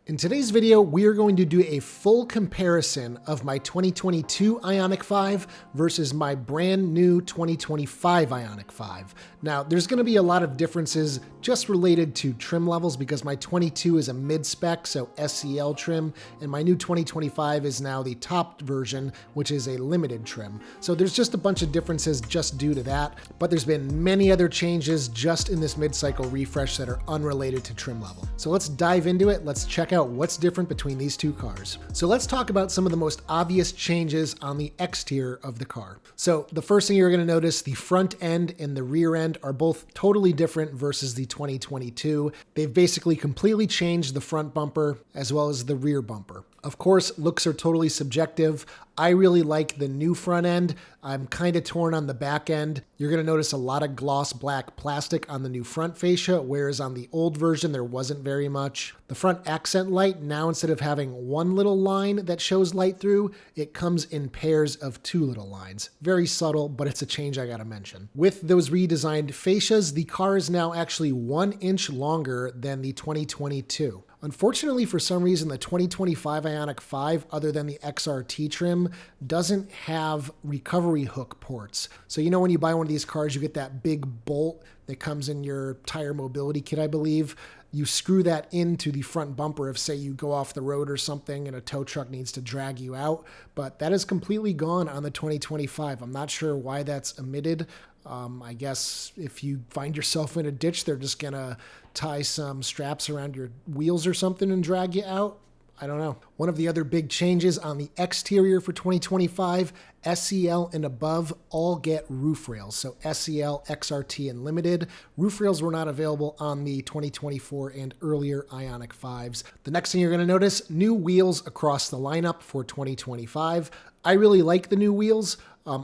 In today's video, we are going to do a full comparison of my 2022 Ioniq 5 versus my brand new 2025 Ioniq 5. Now, there's going to be a lot of differences just related to trim levels because my 22 is a mid-spec, so SEL trim, and my new 2025 is now the top version, which is a limited trim. So there's just a bunch of differences just due to that, but there's been many other changes just in this mid-cycle refresh that are unrelated to trim level. So let's dive into it. Let's check out what's different between these two cars. So let's talk about some of the most obvious changes on the exterior of the car. So the first thing you're going to notice, the front end and the rear end are both totally different versus the 2022. They've basically completely changed the front bumper as well as the rear bumper. Of course, looks are totally subjective. I really like the new front end. I'm kind of torn on the back end. You're going to notice a lot of gloss black plastic on the new front fascia, whereas on the old version, there wasn't very much. The front accent light, now instead of having one little line that shows light through, it comes in pairs of two little lines. Very subtle, but it's a change I got to mention. With those redesigned fascias, the car is now actually 1 inch longer than the 2022. Unfortunately, for some reason, the 2025 Ioniq 5, other than the XRT trim, doesn't have recovery hook ports. So you know when you buy one of these cars, you get that big bolt that comes in your tire mobility kit, I believe. You screw that into the front bumper if, say, you go off the road or something and a tow truck needs to drag you out. But that is completely gone on the 2025. I'm not sure why that's omitted. I guess if you find yourself in a ditch, they're just going to tie some straps around your wheels or something and drag you out. I don't know. One of the other big changes on the exterior for 2025, SEL and above all get roof rails. So SEL, XRT, and Limited. Roof rails were not available on the 2024 and earlier Ioniq 5s. The next thing you're going to notice, new wheels across the lineup for 2025. I really like the new wheels.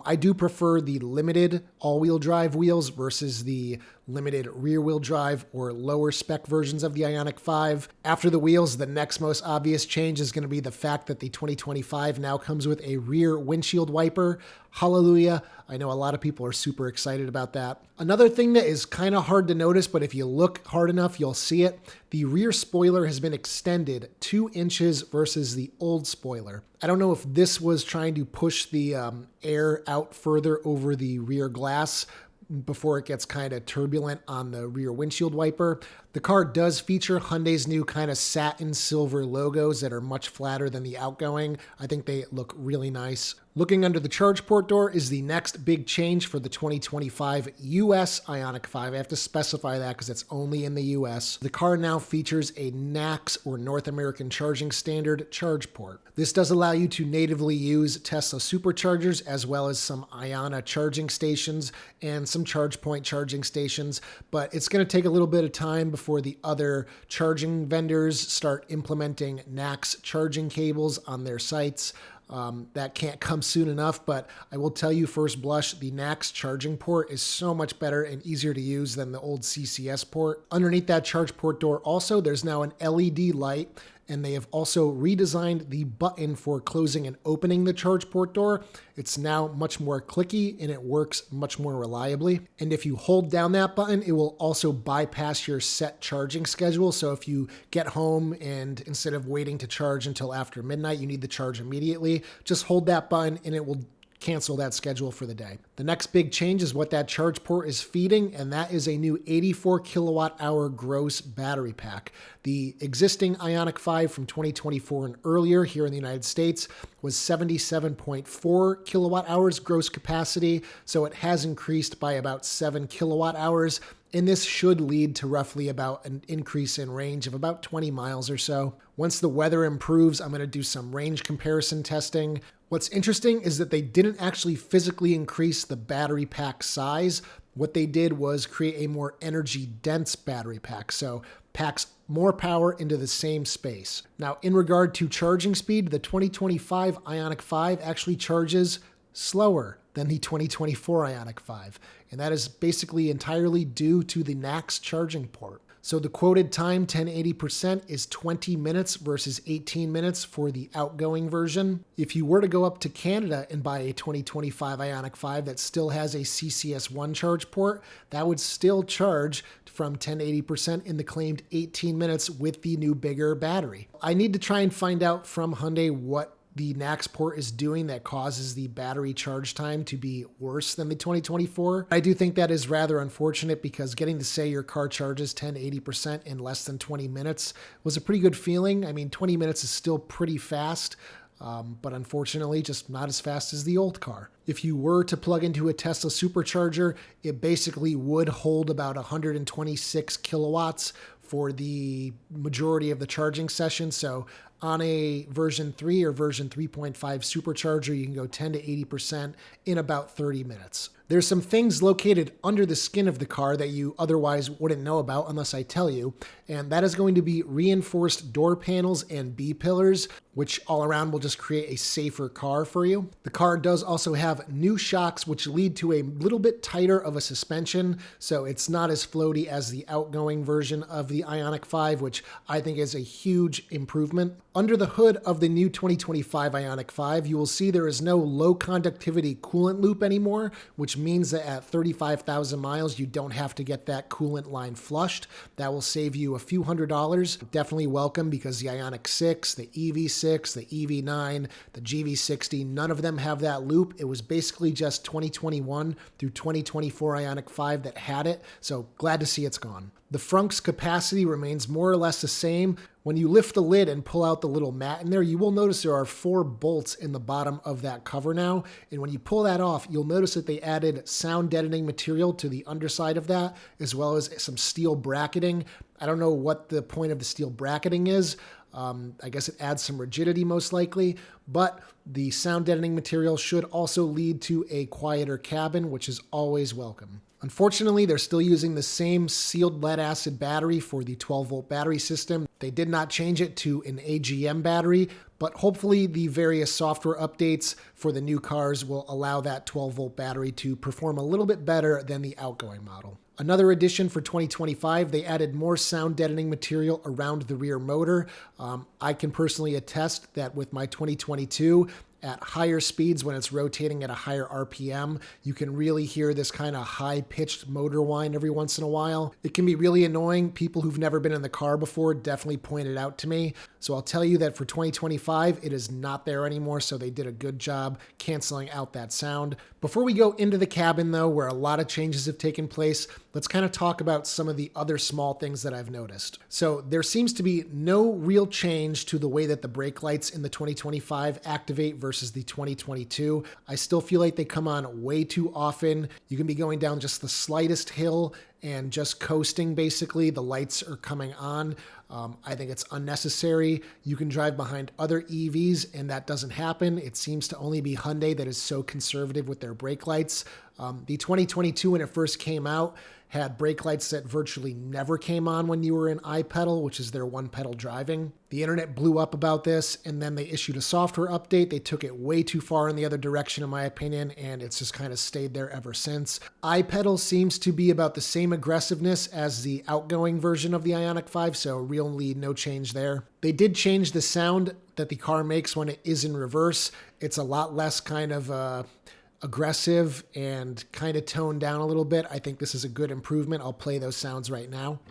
I do prefer the limited all-wheel drive wheels versus the limited rear-wheel drive or lower spec versions of the Ioniq 5. After the wheels, the next most obvious change is going to be the fact that the 2025 now comes with a rear windshield wiper. Hallelujah. I know a lot of people are super excited about that. Another thing that is kind of hard to notice, but if you look hard enough, you'll see it. The rear spoiler has been extended 2 inches versus the old spoiler. I don't know if this was trying to push the air out further over the rear glass before it gets kind of turbulent on the rear windshield wiper. The car does feature Hyundai's new kind of satin silver logos that are much flatter than the outgoing. I think they look really nice. Looking under the charge port door is the next big change for the 2025 US Ioniq 5. I have to specify that because it's only in the US. The car now features a NACS or North American Charging Standard charge port. This does allow you to natively use Tesla superchargers as well as some Iona charging stations and some ChargePoint charging stations, but it's going to take a little bit of time before the other charging vendors start implementing NACS charging cables on their sites. That can't come soon enough, but I will tell you first blush, the NACS charging port is so much better and easier to use than the old CCS port. Underneath that charge port door also, there's now an LED light, and they have also redesigned the button for closing and opening the charge port door. It's now much more clicky and it works much more reliably. And if you hold down that button, it will also bypass your set charging schedule. So if you get home and instead of waiting to charge until after midnight, you need to charge immediately, just hold that button and it will cancel that schedule for the day. The next big change is what that charge port is feeding, and that is a new 84 kilowatt hour gross battery pack. The existing Ioniq 5 from 2024 and earlier here in the United States was 77.4 kilowatt hours gross capacity, so it has increased by about 7 kilowatt hours. And this should lead to roughly about an increase in range of about 20 miles or so. Once the weather improves, I'm going to do some range comparison testing. What's interesting is that they didn't actually physically increase the battery pack size. What they did was create a more energy dense battery pack. So packs more power into the same space. Now, in regard to charging speed, the 2025 Ioniq 5 actually charges slower than the 2024 Ioniq 5. And that is basically entirely due to the NACS charging port. So the quoted time, 1080%, is 20 minutes versus 18 minutes for the outgoing version. If you were to go up to Canada and buy a 2025 Ioniq 5 that still has a CCS1 charge port, that would still charge from 1080% in the claimed 18 minutes with the new bigger battery. I need to try and find out from Hyundai what the NAX port is doing that causes the battery charge time to be worse than the 2024. I do think that is rather unfortunate because getting to say your car charges 1080% in less than 20 minutes was a pretty good feeling. I mean, 20 minutes is still pretty fast, but unfortunately just not as fast as the old car. If you were to plug into a Tesla supercharger, it basically would hold about 126 kilowatts for the majority of the charging session. So on a version 3 or version 3.5 supercharger, you can go 10 to 80% in about 30 minutes. There's some things located under the skin of the car that you otherwise wouldn't know about unless I tell you, and that is going to be reinforced door panels and B-pillars, which all around will just create a safer car for you. The car does also have new shocks, which lead to a little bit tighter of a suspension, so it's not as floaty as the outgoing version of the Ioniq 5, which I think is a huge improvement. Under the hood of the new 2025 Ioniq 5, you will see there is no low conductivity coolant loop anymore, which means that at 35,000 miles, you don't have to get that coolant line flushed. That will save you a few $100s. Definitely welcome because the Ioniq 6, the EV6, the EV9, the GV60, none of them have that loop. It was basically just 2021 through 2024 Ioniq 5 that had it, so glad to see it's gone. The frunk's capacity remains more or less the same. When you lift the lid and pull out the little mat in there, you will notice there are 4 bolts in the bottom of that cover now. And when you pull that off, you'll notice that they added sound deadening material to the underside of that, as well as some steel bracketing. I don't know what the point of the steel bracketing is. I guess it adds some rigidity most likely, but the sound deadening material should also lead to a quieter cabin, which is always welcome. Unfortunately, they're still using the same sealed lead acid battery for the 12-volt battery system. They did not change it to an AGM battery, but hopefully the various software updates for the new cars will allow that 12-volt battery to perform a little bit better than the outgoing model. Another addition for 2025, they added more sound deadening material around the rear motor. I can personally attest that with my 2022, at higher speeds, when it's rotating at a higher RPM, you can really hear this kind of high-pitched motor whine every once in a while. It can be really annoying. People who've never been in the car before definitely point it out to me. So I'll tell you that for 2025, it is not there anymore, so they did a good job canceling out that sound. Before we go into the cabin, though, where a lot of changes have taken place, let's kind of talk about some of the other small things that I've noticed. So there seems to be no real change to the way that the brake lights in the 2025 activate versus the 2022. I still feel like they come on way too often. You can be going down just the slightest hill and just coasting, basically, the lights are coming on. I think it's unnecessary. You can drive behind other EVs and that doesn't happen. It seems to only be Hyundai that is so conservative with their brake lights. The 2022, when it first came out, had brake lights that virtually never came on when you were in iPedal, which is their one-pedal driving. The internet blew up about this, and then they issued a software update. They took it way too far in the other direction, in my opinion, and it's just kind of stayed there ever since. iPedal seems to be about the same aggressiveness as the outgoing version of the Ioniq 5, so really no change there. They did change the sound that the car makes when it is in reverse. It's a lot less kind of aggressive and kind of toned down a little bit. I think this is a good improvement. I'll play those sounds right now.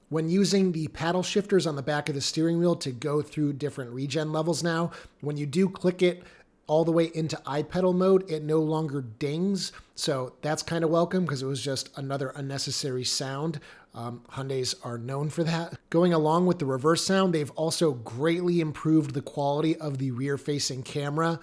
When using the paddle shifters on the back of the steering wheel to go through different regen levels now, when you do click it all the way into iPedal mode, it no longer dings. So that's kind of welcome because it was just another unnecessary sound. Hyundais are known for that. Going along with the reverse sound, they've also greatly improved the quality of the rear-facing camera.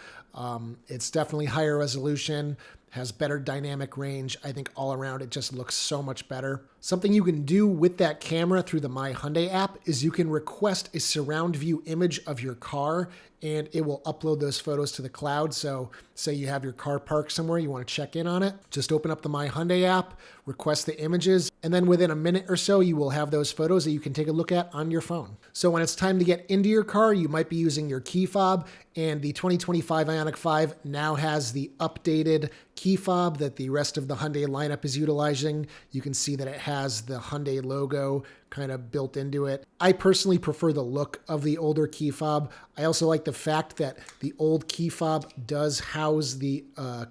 It's definitely higher resolution, has better dynamic range. I think all around it just looks so much better. Something you can do with that camera through the My Hyundai app is you can request a surround view image of your car and it will upload those photos to the cloud. So say you have your car parked somewhere, you want to check in on it, just open up the My Hyundai app, request the images, and then within a minute or so, you will have those photos that you can take a look at on your phone. So when it's time to get into your car, you might be using your key fob, and the 2025 Ioniq 5 now has the updated key fob that the rest of the Hyundai lineup is utilizing. You can see that it has the Hyundai logo kind of built into it. I personally prefer the look of the older key fob. I also like the fact that the old key fob does house the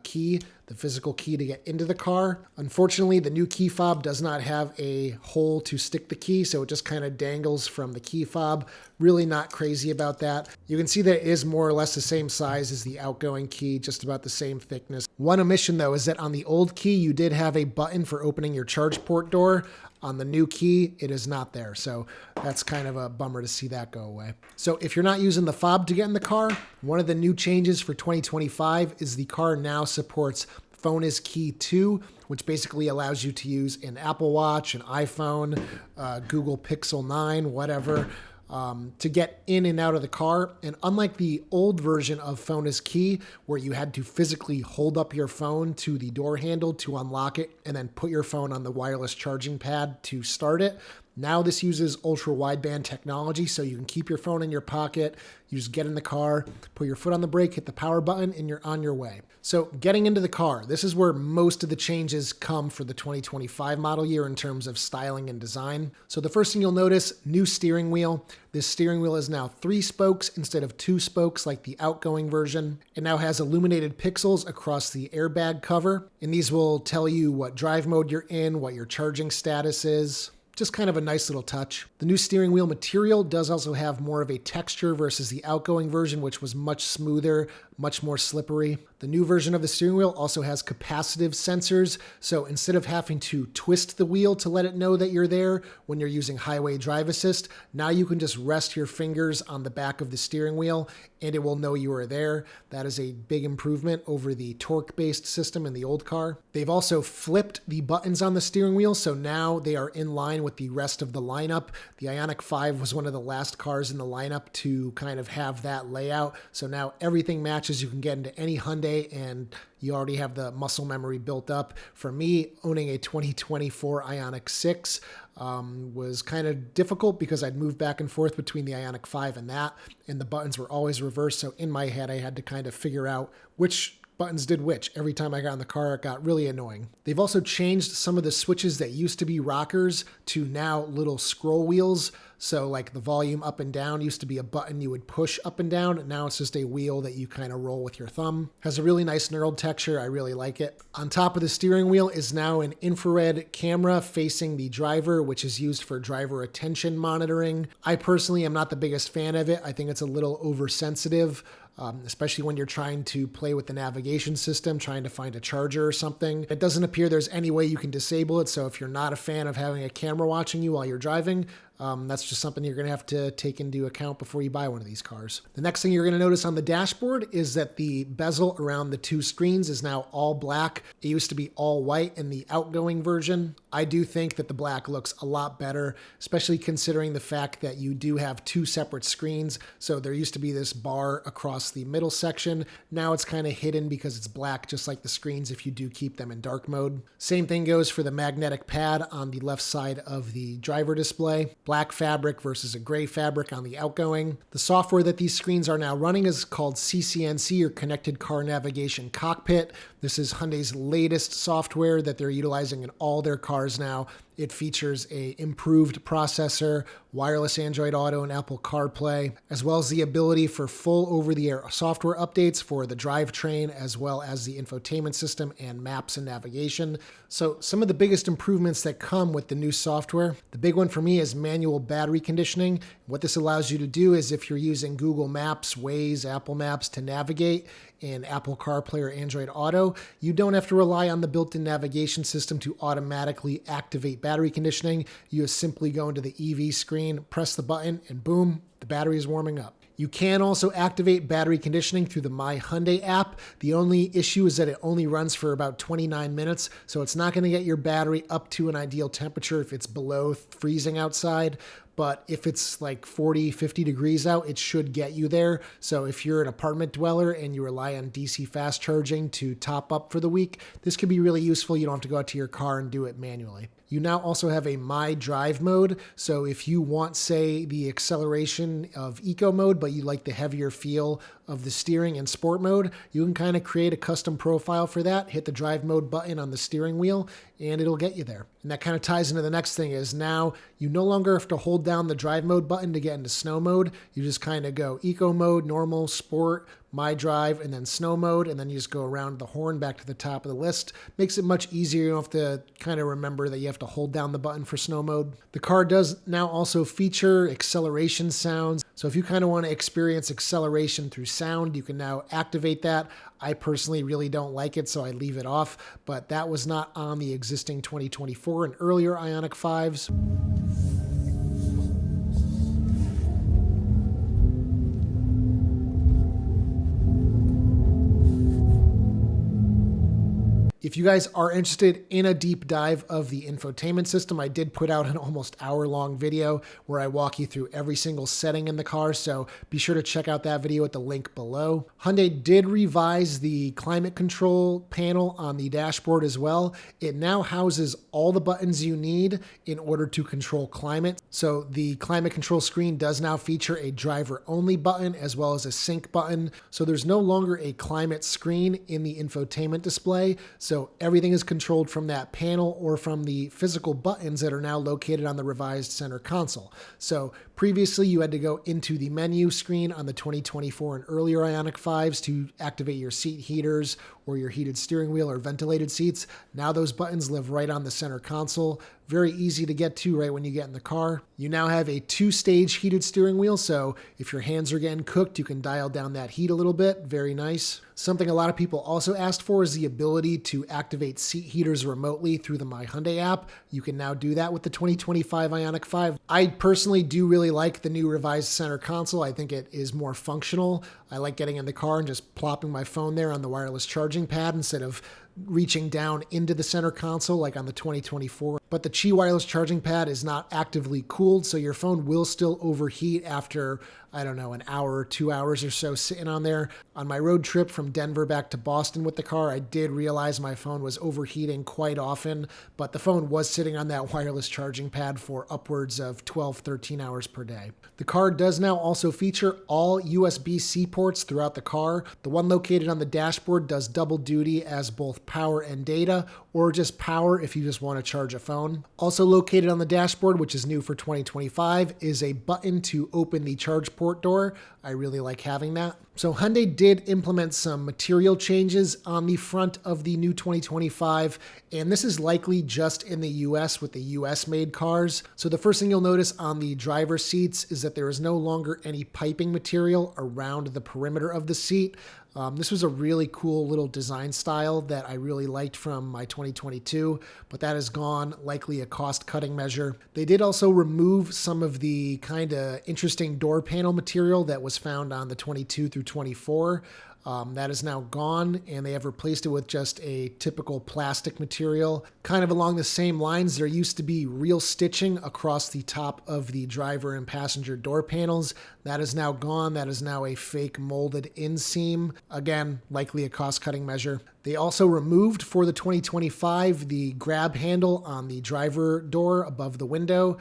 key, the physical key to get into the car. Unfortunately, the new key fob does not have a hole to stick the key, so it just kind of dangles from the key fob. Really not crazy about that. You can see that it is more or less the same size as the outgoing key, just about the same thickness. One omission though is that on the old key, you did have a button for opening your charge port door. On the new key, it is not there. So that's kind of a bummer to see that go away. So if you're not using the fob to get in the car, one of the new changes for 2025 is the car now supports Phone is Key 2, which basically allows you to use an Apple Watch, an iPhone, Google Pixel 9, whatever, to get in and out of the car. And unlike the old version of Phone is Key, where you had to physically hold up your phone to the door handle to unlock it and then put your phone on the wireless charging pad to start it, now this uses ultra wideband technology, so you can keep your phone in your pocket, you just get in the car, put your foot on the brake, hit the power button, and you're on your way. So getting into the car, this is where most of the changes come for the 2025 model year in terms of styling and design. So the first thing you'll notice, new steering wheel. This steering wheel is now 3 spokes instead of 2 spokes like the outgoing version. It now has illuminated pixels across the airbag cover, and these will tell you what drive mode you're in, what your charging status is. Just kind of a nice little touch. The new steering wheel material does also have more of a texture versus the outgoing version, which was much smoother, much more slippery. The new version of the steering wheel also has capacitive sensors, so instead of having to twist the wheel to let it know that you're there when you're using highway drive assist, now you can just rest your fingers on the back of the steering wheel and it will know you are there. That is a big improvement over the torque-based system in the old car. They've also flipped the buttons on the steering wheel, so now they are in line with the rest of the lineup. The Ioniq 5 was one of the last cars in the lineup to kind of have that layout, so now everything matches. You can get into any Hyundai and you already have the muscle memory built up. For me, owning a 2024 Ioniq 6 was kind of difficult because I'd moved back and forth between the Ioniq 5 and that, and the buttons were always reversed. So in my head, I had to kind of figure out which buttons did which. Every time I got in the car, it got really annoying. They've also changed some of the switches that used to be rockers to now little scroll wheels. So like the volume up and down used to be a button you would push up and down. Now it's just a wheel that you kind of roll with your thumb. Has a really nice knurled texture. I really like it. On top of the steering wheel is now an infrared camera facing the driver, which is used for driver attention monitoring. I personally am not the biggest fan of it. I think it's a little oversensitive. Especially when you're trying to play with the navigation system, trying to find a charger or something. It doesn't appear there's any way you can disable it, so if you're not a fan of having a camera watching you while you're driving, that's just something you're going to have to take into account before you buy one of these cars. The next thing you're going to notice on the dashboard is that the bezel around the 2 screens is now all black. It used to be all white in the outgoing version. I do think that the black looks a lot better, especially considering the fact that you do have 2 separate screens. So there used to be this bar across the middle section. Now it's kind of hidden because it's black, just like the screens if you do keep them in dark mode. Same thing goes for the magnetic pad on the left side of the driver display. Black fabric versus a gray fabric on the outgoing. The software that these screens are now running is called CCNC, or Connected Car Navigation Cockpit. This is Hyundai's latest software that they're utilizing in all their cars now. It features a improved processor, wireless Android Auto and Apple CarPlay, as well as the ability for full over-the-air software updates for the drivetrain, as well as the infotainment system and maps and navigation. So some of the biggest improvements that come with the new software, the big one for me is manual battery conditioning. What this allows you to do is if you're using Google Maps, Waze, Apple Maps to navigate in Apple CarPlay or Android Auto, you don't have to rely on the built-in navigation system to automatically activate battery conditioning. You just simply go into the EV screen, press the button, and boom, The battery is warming up. You can also activate battery conditioning through the My Hyundai app. The only issue is that it only runs for about 29 minutes, so it's not going to get your battery up to an ideal temperature if it's below freezing outside. But if it's like 40, 50 degrees out, it should get you there. So if you're an apartment dweller and you rely on DC fast charging to top up for the week, this could be really useful. You don't have to go out to your car and do it manually. You now also have a My Drive mode. So if you want, say, the acceleration of eco mode, but you like the heavier feel of the steering in sport mode, you can kind of create a custom profile for that, hit the drive mode button on the steering wheel, and it'll get you there. And that kind of ties into the next thing is now you no longer have to hold down the drive mode button to get into snow mode. You just kind of go eco mode, normal, sport, My Drive, and then snow mode, and then you just go around the horn back to the top of the list. Makes it much easier. You don't have to kind of remember that you have to hold down the button for snow mode. The car does now also feature acceleration sounds. So if you kind of want to experience acceleration through sound, you can now activate that. I personally really don't like it, so I leave it off, but that was not on the existing 2024 and earlier Ioniq 5s. If you guys are interested in a deep dive of the infotainment system, I did put out an almost hour-long video where I walk you through every single setting in the car, so be sure to check out that video at the link below. Hyundai did revise the climate control panel on the dashboard as well. It now houses all the buttons you need in order to control climate. So the climate control screen does now feature a driver-only button as well as a sync button. So there's no longer a climate screen in the infotainment display. So everything is controlled from that panel or from the physical buttons that are now located on the revised center console. So previously you had to go into the menu screen on the 2024 and earlier Ioniq 5s to activate your seat heaters or your heated steering wheel or ventilated seats. Now those buttons live right on the center console. Very easy to get to right when you get in the car. You now have a 2-stage heated steering wheel, so if your hands are getting cooked, you can dial down that heat a little bit. Very nice. Something a lot of people also asked for is the ability to activate seat heaters remotely through the My Hyundai app. You can now do that with the 2025 Ioniq 5. I personally do really like the new revised center console. I think it is more functional. I like getting in the car and just plopping my phone there on the wireless charging pad instead of reaching down into the center console like on the 2024. But the Qi wireless charging pad is not actively cooled, so your phone will still overheat after, I don't know, an hour or 2 hours or so sitting on there. On my road trip from Denver back to Boston with the car, I did realize my phone was overheating quite often, but the phone was sitting on that wireless charging pad for upwards of 12, 13 hours per day. The car does now also feature all USB-C ports throughout the car. The one located on the dashboard does double duty as both power and data, or just power if you just want to charge a phone. Also located on the dashboard, which is new for 2025, is a button to open the charge port door. I really like having that. So Hyundai did implement some material changes on the front of the new 2025, and this is likely just in the US with the US made cars. So the first thing you'll notice on the driver's seats is that there is no longer any piping material around the perimeter of the seat. This was a really cool little design style that I really liked from my 2022, but that is gone, likely a cost-cutting measure. They did also remove some of the kind of interesting door panel material that was found on the 22 through 24. That is now gone, and they have replaced it with just a typical plastic material. Kind of along the same lines, there used to be real stitching across the top of the driver and passenger door panels. That is now gone. That is now a fake molded inseam. Again, likely a cost-cutting measure. They also removed for the 2025 the grab handle on the driver door above the window.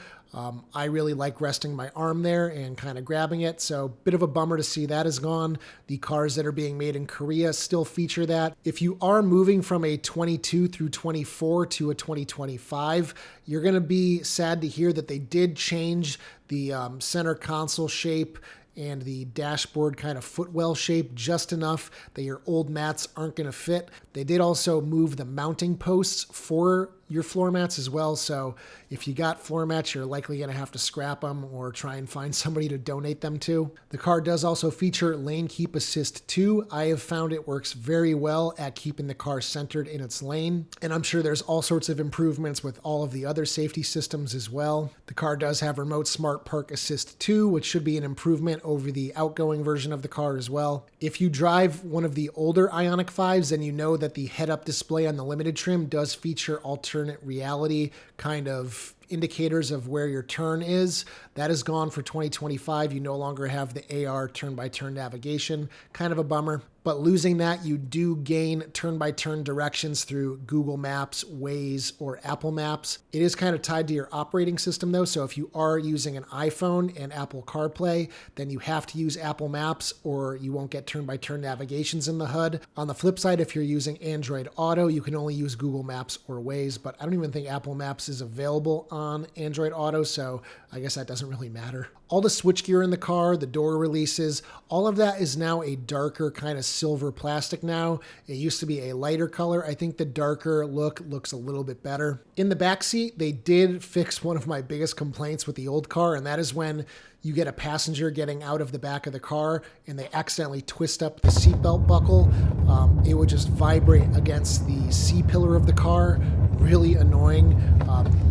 I really like resting my arm there and kind of grabbing it, so bit of a bummer to see that is gone. The cars that are being made in Korea still feature that. If you are moving from a 22 through 24 to a 2025, you're going to be sad to hear that they did change the center console shape and the dashboard kind of footwell shape just enough that your old mats aren't going to fit. They did also move the mounting posts for your floor mats as well. So if you got floor mats, you're likely going to have to scrap them or try and find somebody to donate them to. The car does also feature Lane Keep Assist 2. I have found it works very well at keeping the car centered in its lane. And I'm sure there's all sorts of improvements with all of the other safety systems as well. The car does have Remote Smart Park Assist 2, which should be an improvement over the outgoing version of the car as well. If you drive one of the older Ioniq 5s, then you know that the head-up display on the limited trim does feature alternate reality kind of indicators of where your turn is. That is gone for 2025. You no longer have the AR turn-by-turn navigation. Kind of a bummer. But losing that, you do gain turn-by-turn directions through Google Maps, Waze, or Apple Maps. It is kind of tied to your operating system though, so if you are using an iPhone and Apple CarPlay, then you have to use Apple Maps or you won't get turn-by-turn navigations in the HUD. On the flip side, if you're using Android Auto, you can only use Google Maps or Waze, but I don't even think Apple Maps is available on Android Auto, so I guess that doesn't really matter. All the switchgear in the car, the door releases, all of that is now a darker kind of silver plastic now. It used to be a lighter color. I think the darker look looks a little bit better. In the back seat, they did fix one of my biggest complaints with the old car, and that is when you get a passenger getting out of the back of the car and they accidentally twist up the seatbelt buckle. It would just vibrate against the C-pillar of the car. Really annoying.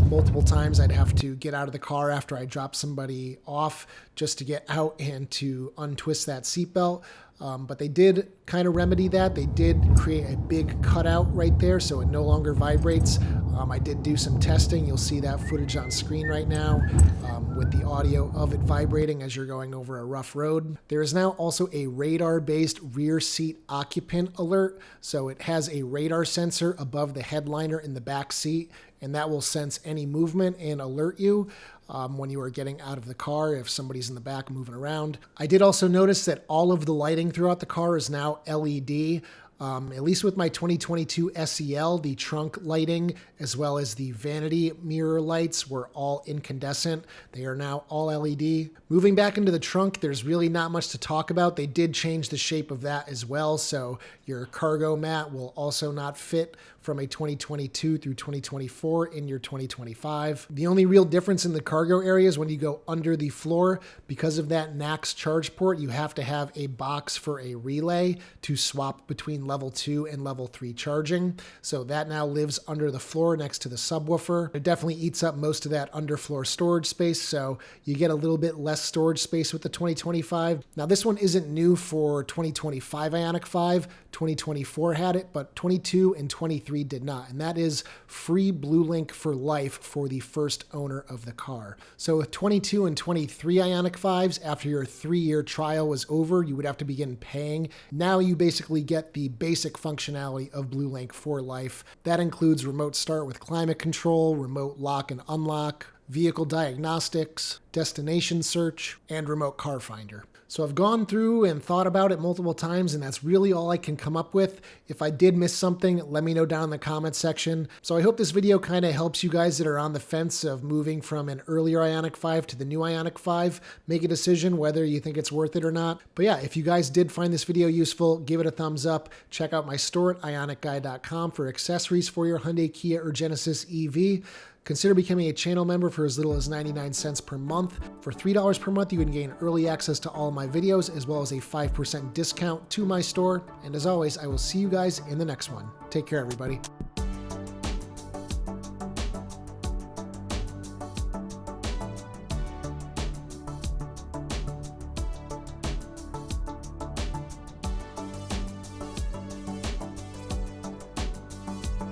Multiple times I'd have to get out of the car after I dropped somebody off just to get out and to untwist that seatbelt. But they did kind of remedy that. They did create a big cutout right there so it no longer vibrates. I did do some testing. You'll see that footage on screen right now with the audio of it vibrating as you're going over a rough road. There is now also a radar-based rear seat occupant alert. So it has a radar sensor above the headliner in the back seat, and that will sense any movement and alert you when you are getting out of the car if somebody's in the back moving around. I did also notice that all of the lighting throughout the car is now LED. At least with my 2022 SEL, the trunk lighting as well as the vanity mirror lights were all incandescent. They are now all LED. Moving back into the trunk, there's really not much to talk about. They did change the shape of that as well, so your cargo mat will also not fit from a 2022 through 2024 in your 2025. The only real difference in the cargo area is when you go under the floor. Because of that NACS charge port, you have to have a box for a relay to swap between level 2 and level 3 charging. So that now lives under the floor next to the subwoofer. It definitely eats up most of that underfloor storage space, so you get a little bit less storage space with the 2025. Now this one isn't new for 2025 Ioniq 5. 2024 had it, but 22 and 23 did not, and that is free BlueLink for life for the first owner of the car. So with 22 and 23 Ioniq 5s, after your 3-year trial was over, you would have to begin paying. Now you basically get the basic functionality of BlueLink for life. That includes remote start with climate control, remote lock and unlock, vehicle diagnostics, destination search, and remote car finder. So I've gone through and thought about it multiple times, and that's really all I can come up with. If I did miss something, let me know down in the comments section. So I hope this video kind of helps you guys that are on the fence of moving from an earlier Ioniq 5 to the new Ioniq 5. Make a decision whether you think it's worth it or not. But yeah, if you guys did find this video useful, give it a thumbs up. Check out my store at ioniqguy.com for accessories for your Hyundai, Kia, or Genesis EV. Consider becoming a channel member for as little as 99 cents per month. For $3 per month, you can gain early access to all my videos, as well as a 5% discount to my store. And as always, I will see you guys in the next one. Take care, everybody.